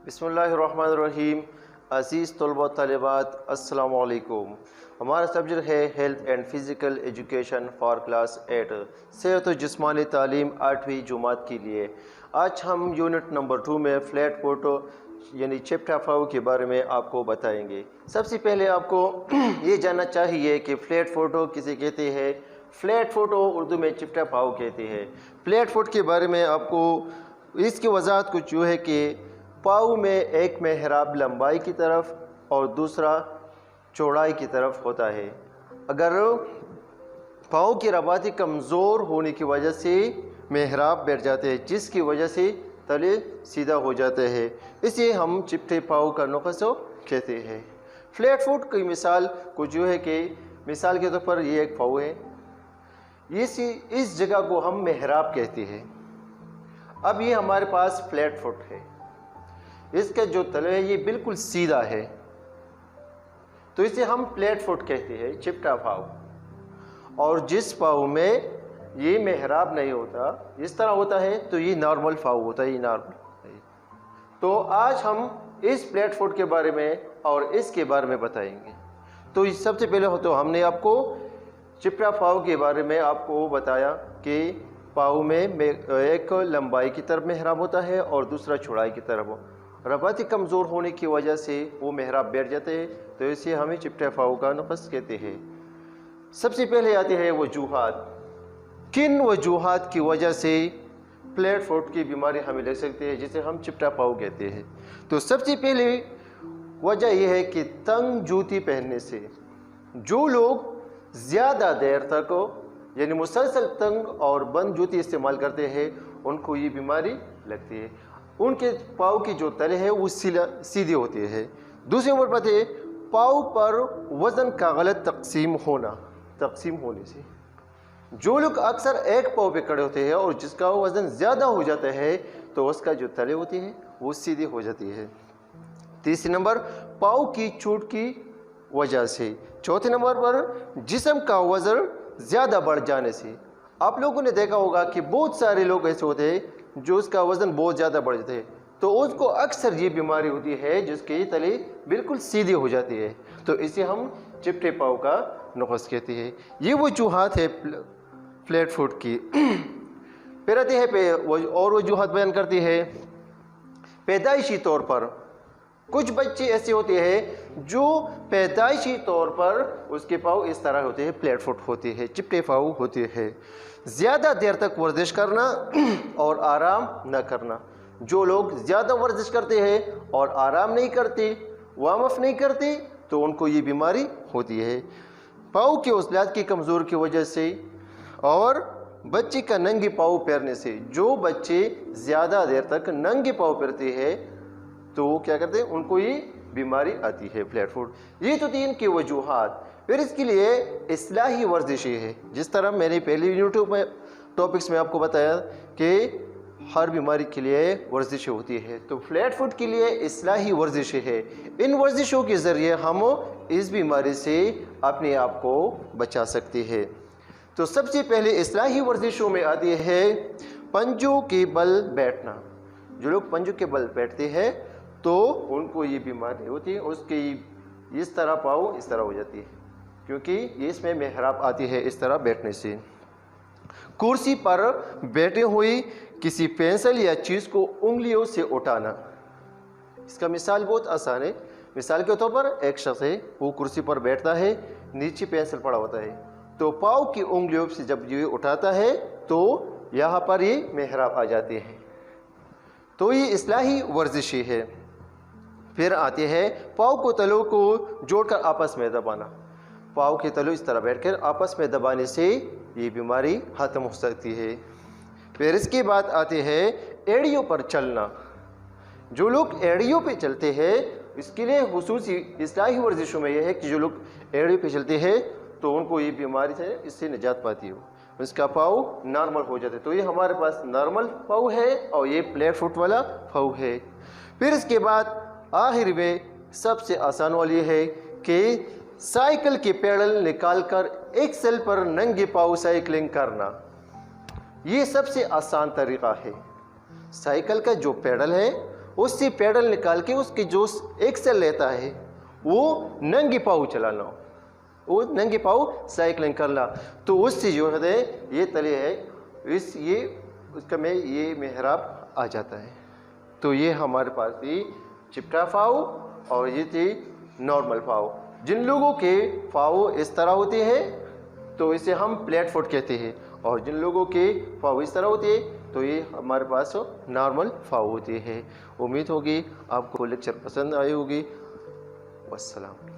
बिस्मिल्लाहिर्रहमानिर्रहीम। अज़ीज़ तलबा तलिबात अस्सलामु अलैकुम। हमारा सब्जेक्ट है health and physical education for class 8 सेहत और जिस्मानी तालीम 8वीं जमात के लिए। आज हम यूनिट नंबर 2 में फ्लैट फोटो यानी चैप्टर 5 के बारे में आपको बताएंगे। सबसे पहले आपको ये जानना चाहिए कि फ्लैट फ़ोटो किसे कहते हैं। फ्लैट फ़ोटो उर्दू में चैप्टर 5 कहते हैं। फ्लैट फोटो के बारे में आपको इसकी वजाहत कुछ यूँ है कि पाँव में एक मेहराब लंबाई की तरफ और दूसरा चौड़ाई की तरफ होता है। अगर पाँव की रबाती कमज़ोर होने की वजह से मेहराब बैठ जाते हैं, जिसकी वजह से तले सीधा हो जाते हैं, इसे हम चिपटे पाँव का नुक्सा कहते हैं। फ्लैट फुट की मिसाल कुछ यूँ है कि मिसाल के तौर पर ये एक पाँव है, इस जगह को हम मेहराब कहते हैं। अब ये हमारे पास फ्लैट फुट है, इसका जो तले है ये बिल्कुल सीधा है, तो इसे हम फ्लैट फुट कहते हैं, चिपटा पाँव। और जिस पाँव में ये मेहराब नहीं होता, इस तरह होता है, तो ये नॉर्मल पाँव होता है, ये नॉर्मल। तो आज हम इस फ्लैट फुट के बारे में और इसके बारे में बताएंगे। तो सबसे पहले हो तो हमने आपको चिपटा पाँव के बारे में आपको बताया कि पाँव में एक लंबाई की तरफ मेहराब होता है और दूसरा चौड़ाई की तरफ। रबाती कमज़ोर होने की वजह से वो मेहराब बैठ जाते हैं, तो इसे हमें चिपटे पाँव का नुक्स कहते हैं। सबसे पहले आते हैं वजूहात। किन वजूहात की वजह से फ्लैट फुट की बीमारी हमें लग सकती है, जिसे हम चिपटा पाँव कहते हैं। तो सबसे पहले वजह यह है कि तंग जूती पहनने से जो लोग ज़्यादा देर तक यानी मुसलसल तंग और बंद जूती इस्तेमाल करते हैं, उनको ये बीमारी लगती है। उनके पाँव की जो तले है वो सीधे होते हैं। दूसरे नंबर पर है पाँव पर वज़न का गलत तकसीम होने से जो लोग अक्सर एक पाँव पे खड़े होते हैं और जिसका वज़न ज़्यादा हो जाता है, तो उसका जो तले होती है वो सीधी हो जाती है। तीसरे नंबर पाँव की चोट की वजह से। चौथे नंबर पर जिस्म का वज़न ज़्यादा बढ़ जाने से। आप लोगों ने देखा होगा कि बहुत सारे लोग ऐसे होते हैं जो उसका वज़न बहुत ज़्यादा बढ़ जाते हैं, तो उसको अक्सर ये बीमारी होती है जिसके तले बिल्कुल सीधी हो जाती है, तो इसे हम चिपटे पाँव का नुक्स कहते हैं। ये वजूहात है फ्लैट फुट की। फिर आते हैं और वजूहात बयान करती है। पैदाइशी तौर पर कुछ बच्चे ऐसे होते हैं जो पैदाइशी तौर पर उसके पाँव इस तरह होते हैं, फ्लैट फुट होते हैं, चिपटे पाँव होते हैं। ज़्यादा देर तक वर्जिश करना और आराम न करना। जो लोग ज़्यादा वर्जिश करते हैं और आराम नहीं करते, वार्म अप नहीं करते, तो उनको ये बीमारी होती है। पाँव के उज़लात की कमज़ोर की वजह से और बच्चे का नंगे पाँव पैरने से। जो बच्चे ज़्यादा देर तक नंगे पाँव पैरते हैं, तो वो क्या करते हैं, उनको ये बीमारी आती है, फ्लैट फुट। ये तो 3 की वजूहात। फिर इसके लिए इस्लाही वर्जिशें है। जिस तरह मैंने पहले यूट्यूब में टॉपिक्स में आपको बताया कि हर बीमारी के लिए वर्जिशें होती है, तो फ्लैट फुट के लिए इस्लाही वर्जिशें है। इन वर्जिशों के ज़रिए हम इस बीमारी से अपने आप को बचा सकते हैं। तो सबसे पहले इस्लाही वर्जिशों में आती है पंजों के बल बैठना। जो लोग पंजों के बल बैठते हैं तो उनको ये बीमारी होती है, उसकी इस तरह पाँव इस तरह हो जाती है, क्योंकि ये इसमें मेहराब आती है इस तरह बैठने से। कुर्सी पर बैठे हुए किसी पेंसिल या चीज़ को उंगलियों से उठाना। इसका मिसाल बहुत आसान है। मिसाल के तौर पर एक शख्स है, वो कुर्सी पर बैठता है, नीचे पेंसिल पड़ा होता है, तो पाँव की उंगलियों से जब ये उठाता है तो यहाँ पर ये मेहराब आ जाती है, तो ये इस्लाही वर्जिशें है। फिर आते हैं पाँव को तलों को जोड़कर आपस में दबाना। पाँव के तलों इस तरह बैठकर आपस में दबाने से ये बीमारी ख़त्म हो सकती है। फिर इसके बाद आते हैं एड़ियों पर चलना। जो लोग एड़ियों पे चलते हैं, इसके लिए खुसूसी इस्लाही वर्जिशों में यह है कि जो लोग एड़ियों पे चलते हैं तो उनको ये बीमारी से इससे निजात पाती हो, उसका पाँव नॉर्मल हो जाता है। तो ये हमारे पास नॉर्मल पाँव है और ये फ्लैट फुट वाला पाँव है। फिर इसके बाद आखिर में सबसे आसान वाली है कि साइकिल के पेडल निकालकर एक्सेल पर नंगे पाँव साइकिलिंग करना। ये सबसे आसान तरीक़ा है। साइकिल का जो पेडल है اس سے پیڈل نکال کے اس کے جو ایکسل لیتا ہے وہ ننگے پاؤں چلانا، وہ ننگے پاؤں سائیکلنگ کرنا، تو اس سے جو ہے یہ تلے ہے اس کا میں یہ محراب آ جاتا ہے۔ تو یہ ہمارے پاس تھی چپٹا پاؤں اور یہ تھی نارمل پاؤں۔ جن لوگوں کے پاؤں اس طرح ہوتے ہیں تو اسے ہم پلیٹ فوٹ کہتے ہیں، اور جن لوگوں کے پاؤں اس طرح ہوتے ہیں تو یہ ہمارے پاس نارمل پاؤں ہوتے ہیں۔ امید ہوگی آپ کو لیکچر پسند آئی ہوگی۔ والسلام۔